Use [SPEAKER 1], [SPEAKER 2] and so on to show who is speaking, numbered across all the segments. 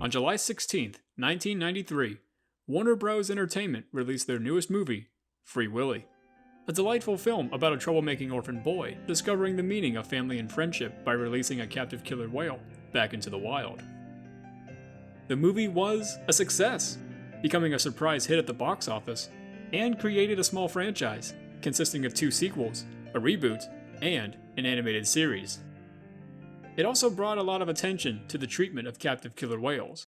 [SPEAKER 1] On July 16th, 1993, Warner Bros. Entertainment released their newest movie, Free Willy. A delightful film about a troublemaking orphan boy discovering the meaning of family and friendship by releasing a captive killer whale back into the wild. The movie was a success, becoming a surprise hit at the box office, and created a small franchise consisting of 2 sequels, a reboot, and an animated series. It also brought a lot of attention to the treatment of captive killer whales.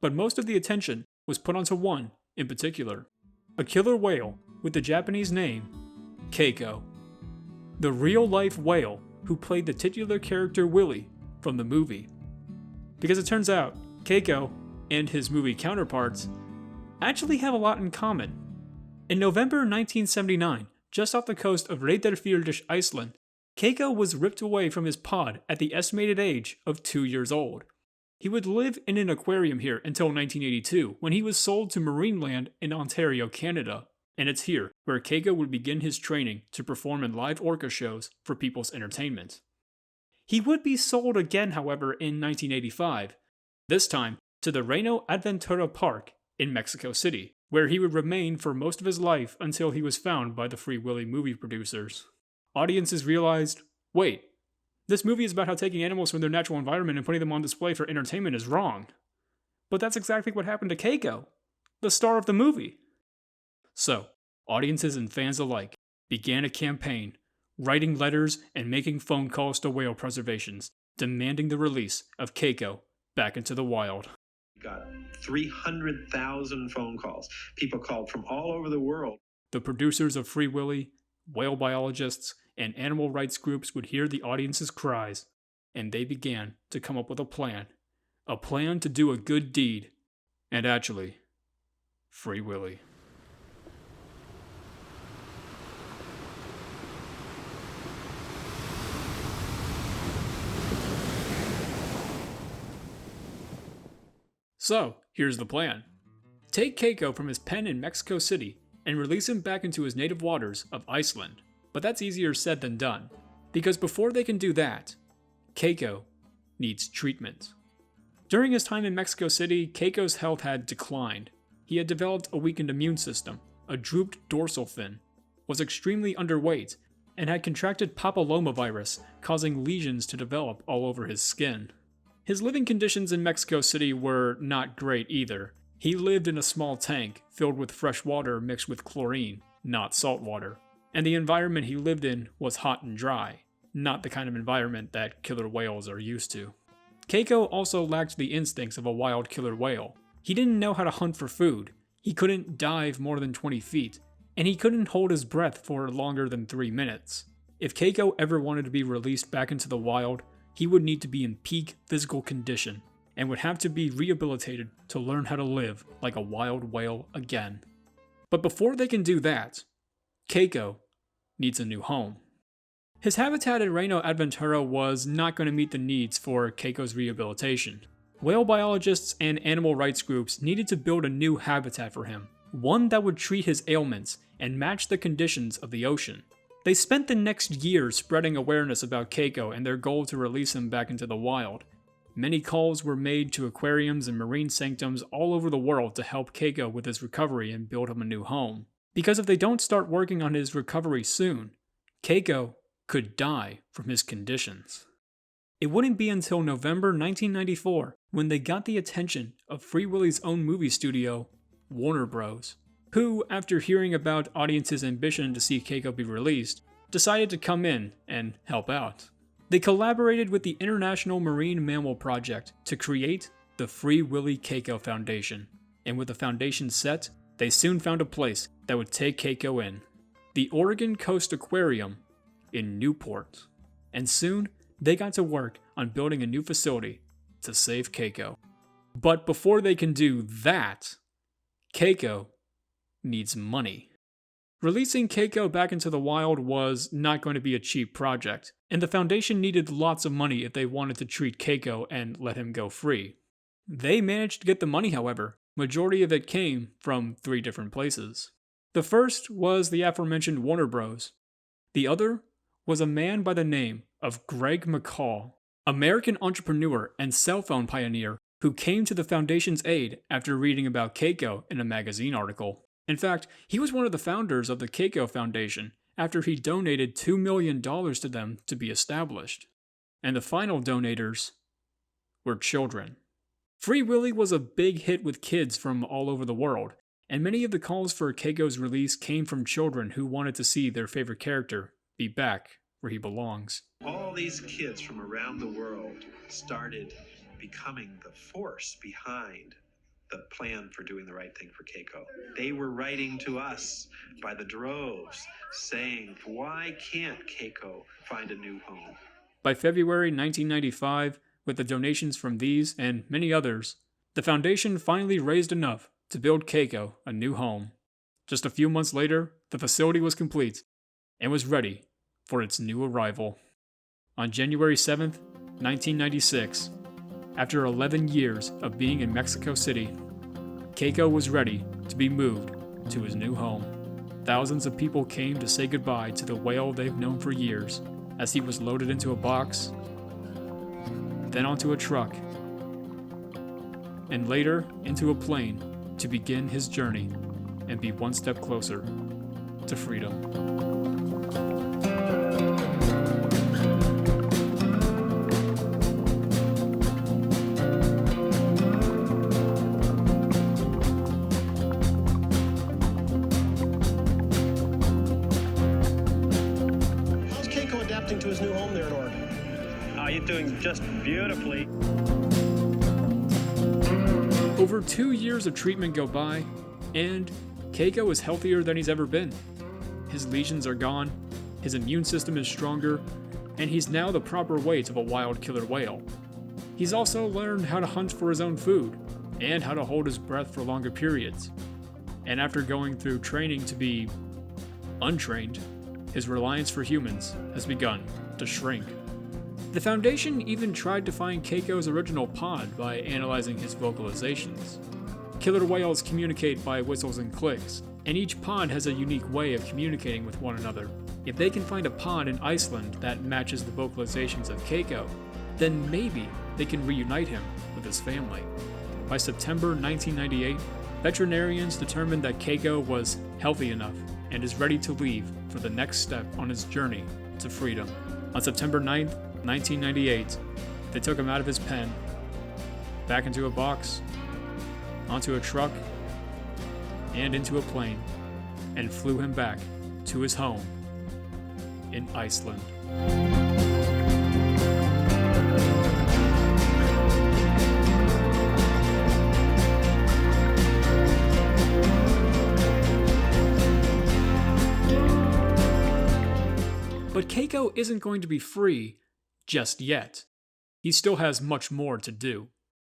[SPEAKER 1] But most of the attention was put onto one in particular, a killer whale with the Japanese name Keiko, the real-life whale who played the titular character Willy from the movie. Because it turns out, Keiko and his movie counterparts actually have a lot in common. In November 1979, just off the coast of Reyðarfjörður, Iceland, Keiko was ripped away from his pod at the estimated age of 2 years old. He would live in an aquarium here until 1982, when he was sold to Marineland in Ontario, Canada. And it's here where Keiko would begin his training to perform in live orca shows for people's entertainment. He would be sold again, however, in 1985, this time to the Reno Adventura Park in Mexico City, where he would remain for most of his life until he was found by the Free Willy movie producers. Audiences realized, wait, this movie is about how taking animals from their natural environment and putting them on display for entertainment is wrong. But that's exactly what happened to Keiko, the star of the movie. So, audiences and fans alike began a campaign, writing letters and making phone calls to whale preservations, demanding the release of Keiko back into the wild.
[SPEAKER 2] Got 300,000 phone calls. People called from all over the world.
[SPEAKER 1] The producers of Free Willy, whale biologists, and animal rights groups would hear the audience's cries, and they began to come up with a plan to do a good deed, and actually, Free Willy. So, here's the plan. Take Keiko from his pen in Mexico City and release him back into his native waters of Iceland. But that's easier said than done, because before they can do that, Keiko needs treatment. During his time in Mexico City, Keiko's health had declined. He had developed a weakened immune system, a drooped dorsal fin, was extremely underweight, and had contracted papillomavirus, causing lesions to develop all over his skin. His living conditions in Mexico City were not great either. He lived in a small tank filled with fresh water mixed with chlorine, not salt water. And the environment he lived in was hot and dry, not the kind of environment that killer whales are used to. Keiko also lacked the instincts of a wild killer whale. He didn't know how to hunt for food, he couldn't dive more than 20 feet, and he couldn't hold his breath for longer than 3 minutes. If Keiko ever wanted to be released back into the wild, he would need to be in peak physical condition, and would have to be rehabilitated to learn how to live like a wild whale again. But before they can do that, Keiko needs a new home. His habitat at Reno Adventura was not going to meet the needs for Keiko's rehabilitation. Whale biologists and animal rights groups needed to build a new habitat for him, one that would treat his ailments and match the conditions of the ocean. They spent the next year spreading awareness about Keiko and their goal to release him back into the wild. Many calls were made to aquariums and marine sanctums all over the world to help Keiko with his recovery and build him a new home. Because if they don't start working on his recovery soon, Keiko could die from his conditions. It wouldn't be until November 1994 when they got the attention of Free Willy's own movie studio, Warner Bros., who, after hearing about audiences' ambition to see Keiko be released, decided to come in and help out. They collaborated with the International Marine Mammal Project to create the Free Willy Keiko Foundation, and with the foundation set, they soon found a place that would take Keiko in, the Oregon Coast Aquarium in Newport. And soon, they got to work on building a new facility to save Keiko. But before they can do that, Keiko needs money. Releasing Keiko back into the wild was not going to be a cheap project, and the foundation needed lots of money if they wanted to treat Keiko and let him go free. They managed to get the money, however. Majority of it came from 3 different places. The first was the aforementioned Warner Bros. The other was a man by the name of Greg McCall, American entrepreneur and cell phone pioneer who came to the Foundation's aid after reading about Keiko in a magazine article. In fact, he was one of the founders of the Keiko Foundation after he donated $2 million to them to be established. And the final donators were children. Free Willy was a big hit with kids from all over the world, and many of the calls for Keiko's release came from children who wanted to see their favorite character be back where he belongs.
[SPEAKER 2] All these kids from around the world started becoming the force behind the plan for doing the right thing for Keiko. They were writing to us by the droves saying, why can't Keiko find a new home?
[SPEAKER 1] By February 1995, with the donations from these and many others, the Foundation finally raised enough to build Keiko a new home. Just a few months later, the facility was complete and was ready for its new arrival. On January 7th, 1996, after 11 years of being in Mexico City, Keiko was ready to be moved to his new home. Thousands of people came to say goodbye to the whale they've known for years as he was loaded into a box, then onto a truck, and later into a plane to begin his journey and be one step closer to freedom.
[SPEAKER 3] How's Keiko adapting to his new home there in Oregon?
[SPEAKER 4] You're doing just beautifully.
[SPEAKER 1] Over 2 years of treatment go by, and Keiko is healthier than he's ever been. His lesions are gone, his immune system is stronger, and he's now the proper weight of a wild killer whale. He's also learned how to hunt for his own food, and how to hold his breath for longer periods. And after going through training to be untrained, his reliance for humans has begun to shrink. The Foundation even tried to find Keiko's original pod by analyzing his vocalizations. Killer whales communicate by whistles and clicks, and each pod has a unique way of communicating with one another. If they can find a pod in Iceland that matches the vocalizations of Keiko, then maybe they can reunite him with his family. By September 1998, veterinarians determined that Keiko was healthy enough and is ready to leave for the next step on his journey to freedom. On September 9th, 1998, they took him out of his pen, back into a box, onto a truck, and into a plane, and flew him back to his home in Iceland. But Keiko isn't going to be free just yet. He still has much more to do.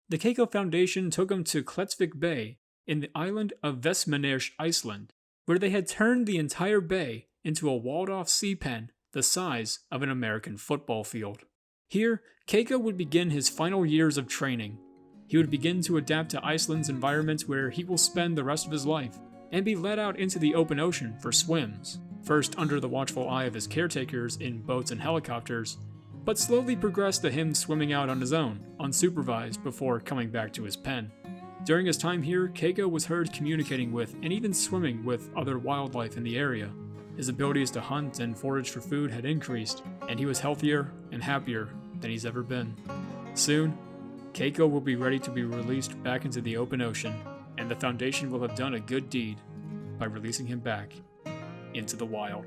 [SPEAKER 1] The Keiko Foundation took him to Klettsvik Bay in the island of Vestmannaeyjar, Iceland, where they had turned the entire bay into a walled-off sea pen the size of an American football field. Here, Keiko would begin his final years of training. He would begin to adapt to Iceland's environment where he will spend the rest of his life, and be let out into the open ocean for swims, first under the watchful eye of his caretakers in boats and helicopters, but slowly progressed to him swimming out on his own, unsupervised, before coming back to his pen. During his time here, Keiko was heard communicating with and even swimming with other wildlife in the area. His abilities to hunt and forage for food had increased, and he was healthier and happier than he's ever been. Soon, Keiko will be ready to be released back into the open ocean, and the Foundation will have done a good deed by releasing him back into the wild.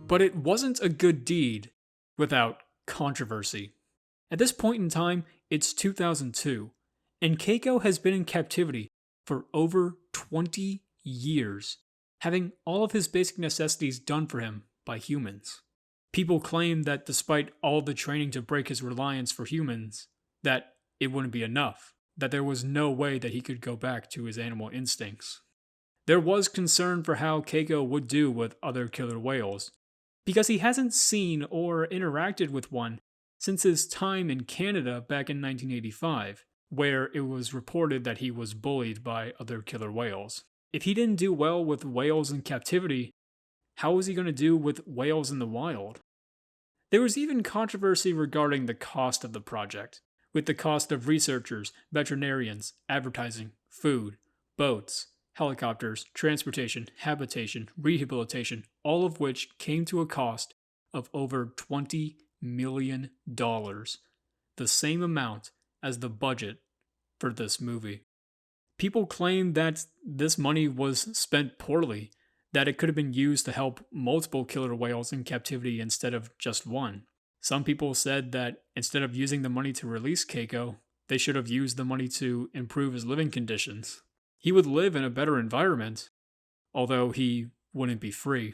[SPEAKER 1] But it wasn't a good deed without controversy. At this point in time, it's 2002, and Keiko has been in captivity for over 20 years, having all of his basic necessities done for him by humans. People claim that despite all the training to break his reliance for humans, that it wouldn't be enough, that there was no way that he could go back to his animal instincts. There was concern for how Keiko would do with other killer whales, because he hasn't seen or interacted with one since his time in Canada back in 1985, where it was reported that he was bullied by other killer whales. If he didn't do well with whales in captivity, how was he going to do with whales in the wild? There was even controversy regarding the cost of the project, with the cost of researchers, veterinarians, advertising, food, boats, helicopters, transportation, habitation, rehabilitation, all of which came to a cost of over $20 million, the same amount as the budget for this movie. People claim that this money was spent poorly, that it could have been used to help multiple killer whales in captivity instead of just one. Some people said that instead of using the money to release Keiko, they should have used the money to improve his living conditions. He would live in a better environment, although he wouldn't be free.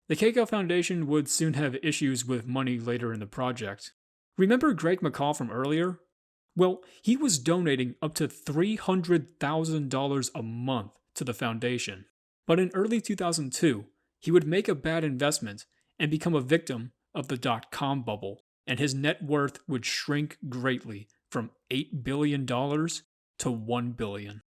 [SPEAKER 1] The Keiko Foundation would soon have issues with money later in the project. Remember Greg McCall from earlier? Well, he was donating up to $300,000 a month to the foundation. But in early 2002, he would make a bad investment and become a victim of the .com bubble, and his net worth would shrink greatly from $8 billion to $1 billion.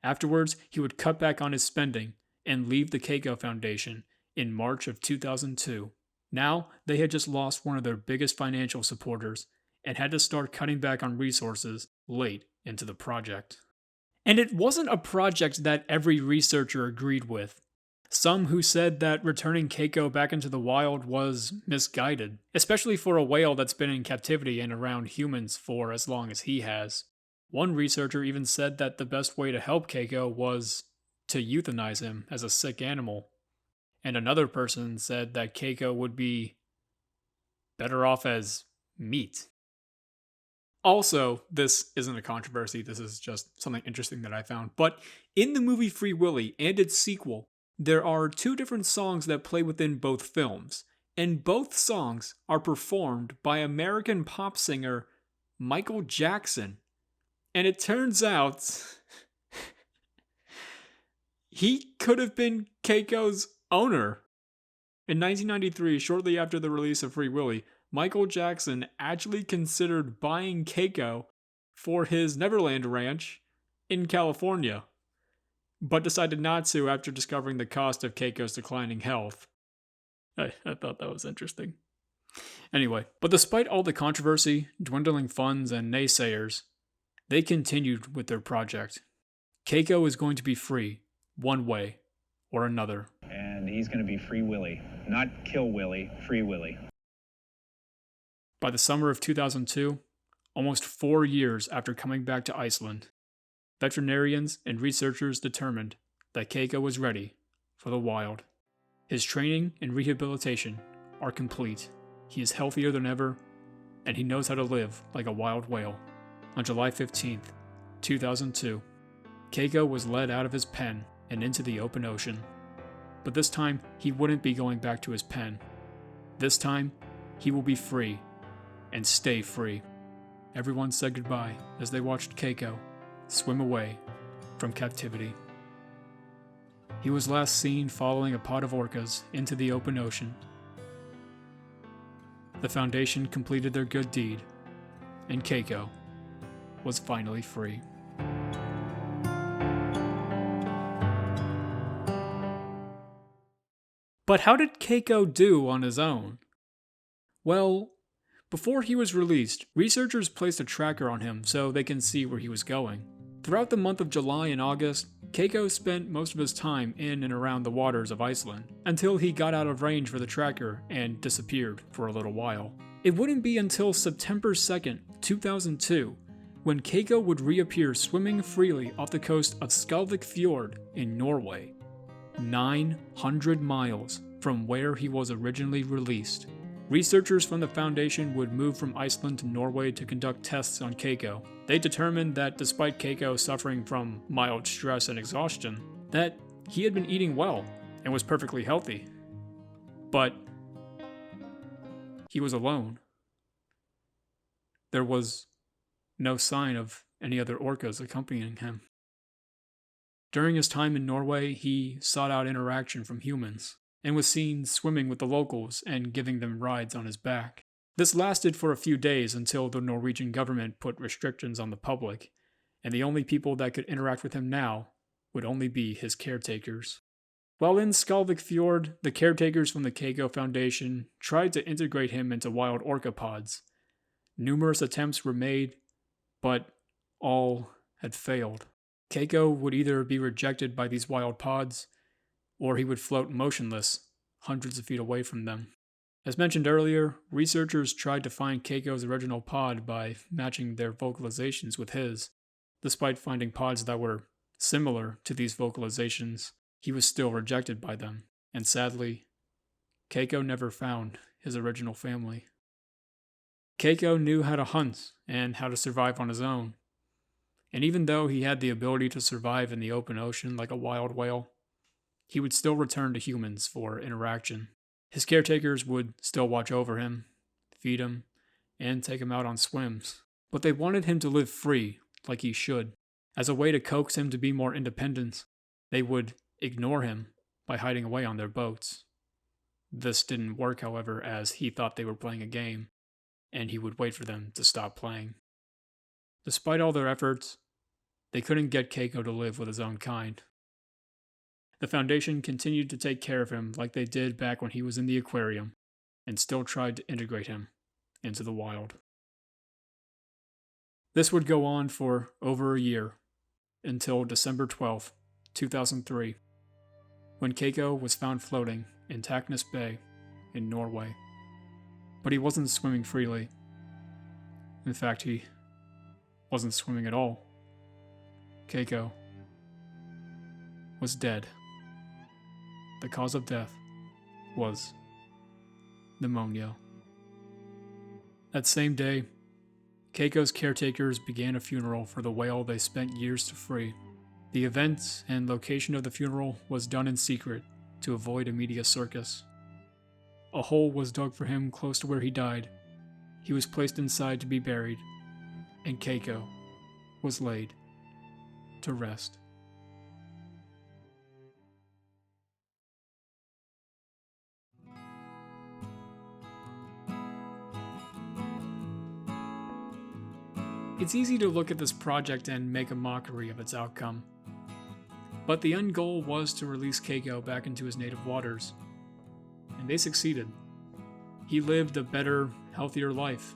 [SPEAKER 1] Afterwards, he would cut back on his spending and leave the Keiko Foundation in March of 2002. Now, they had just lost one of their biggest financial supporters and had to start cutting back on resources late into the project. And it wasn't a project that every researcher agreed with. Some who said that returning Keiko back into the wild was misguided, especially for a whale that's been in captivity and around humans for as long as he has. One researcher even said that the best way to help Keiko was to euthanize him as a sick animal. And another person said that Keiko would be better off as meat. Also, this isn't a controversy, this is just something interesting that I found, but in the movie Free Willy and its sequel, there are two different songs that play within both films, and both songs are performed by American pop singer Michael Jackson. And it turns out he could have been Keiko's owner. In 1993, shortly after the release of Free Willy, Michael Jackson actually considered buying Keiko for his Neverland Ranch in California, but decided not to after discovering the cost of Keiko's declining health. I thought that was interesting. Anyway, but despite all the controversy, dwindling funds, and naysayers, they continued with their project. Keiko is going to be free, one way or another.
[SPEAKER 4] And he's going to be Free Willy. Not Kill Willy, Free Willy.
[SPEAKER 1] By the summer of 2002, almost 4 years after coming back to Iceland, veterinarians and researchers determined that Keiko was ready for the wild. His training and rehabilitation are complete. He is healthier than ever, and he knows how to live like a wild whale. On July 15th, 2002, Keiko was led out of his pen and into the open ocean. But this time, he wouldn't be going back to his pen. This time, he will be free and stay free. Everyone said goodbye as they watched Keiko swim away from captivity. He was last seen following a pod of orcas into the open ocean. The Foundation completed their good deed, and Keiko was finally free. But how did Keiko do on his own? Well, before he was released, researchers placed a tracker on him so they can see where he was going. Throughout the month of July and August, Keiko spent most of his time in and around the waters of Iceland, until he got out of range for the tracker and disappeared for a little while. It wouldn't be until September 2nd, 2002, when Keiko would reappear swimming freely off the coast of Skalvik Fjord in Norway, 900 miles from where he was originally released. Researchers from the Foundation would move from Iceland to Norway to conduct tests on Keiko. They determined that despite Keiko suffering from mild stress and exhaustion, that he had been eating well and was perfectly healthy. But he was alone. There was no sign of any other orcas accompanying him. During his time in Norway, he sought out interaction from humans, and was seen swimming with the locals and giving them rides on his back. This lasted for a few days until the Norwegian government put restrictions on the public, and the only people that could interact with him now would only be his caretakers. While in Skalvik Fjord, the caretakers from the Keiko Foundation tried to integrate him into wild orca pods. Numerous attempts were made, but all had failed. Keiko would either be rejected by these wild pods, or he would float motionless, hundreds of feet away from them. As mentioned earlier, researchers tried to find Keiko's original pod by matching their vocalizations with his. Despite finding pods that were similar to these vocalizations, he was still rejected by them, and sadly, Keiko never found his original family. Keiko knew how to hunt and how to survive on his own, and even though he had the ability to survive in the open ocean like a wild whale, he would still return to humans for interaction. His caretakers would still watch over him, feed him, and take him out on swims, but they wanted him to live free like he should. As a way to coax him to be more independent, they would ignore him by hiding away on their boats. This didn't work, however, as he thought they were playing a game, and he would wait for them to stop playing. Despite all their efforts, they couldn't get Keiko to live with his own kind. The Foundation continued to take care of him like they did back when he was in the aquarium, and still tried to integrate him into the wild. This would go on for over a year, until December 12th, 2003, when Keiko was found floating in Taknes Bay in Norway. But he wasn't swimming freely. In fact, he wasn't swimming at all. Keiko was dead. The cause of death was pneumonia. That same day, Keiko's caretakers began a funeral for the whale they spent years to free. The event and location of the funeral was done in secret to avoid a media circus. A hole was dug for him close to where he died. He was placed inside to be buried, and Keiko was laid to rest. It's easy to look at this project and make a mockery of its outcome. But the end goal was to release Keiko back into his native waters. And they succeeded. He lived a better, healthier life.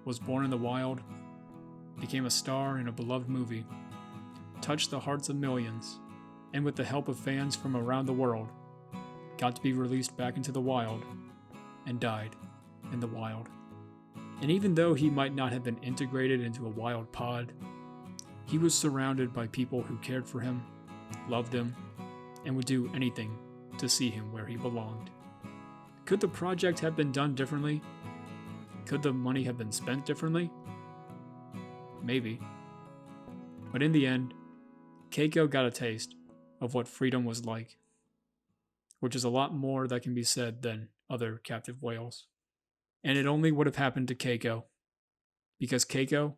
[SPEAKER 1] Was born in the wild, became a star in a beloved movie, touched the hearts of millions, and with the help of fans from around the world, got to be released back into the wild, and died in the wild. And even though he might not have been integrated into a wild pod, he was surrounded by people who cared for him, loved him, and would do anything to see him where he belonged. Could the project have been done differently? Could the money have been spent differently? Maybe. But in the end, Keiko got a taste of what freedom was like, which is a lot more that can be said than other captive whales. And it only would have happened to Keiko, because Keiko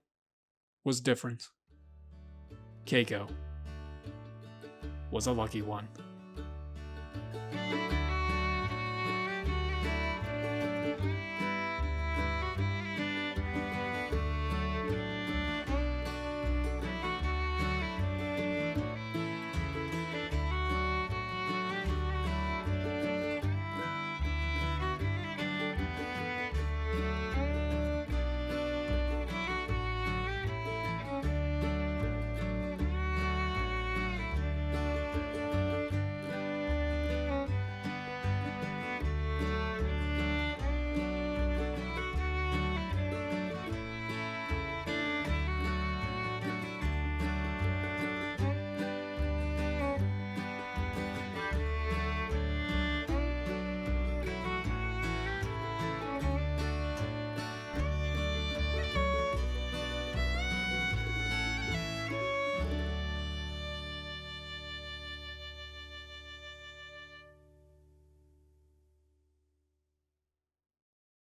[SPEAKER 1] was different. Keiko was a lucky one.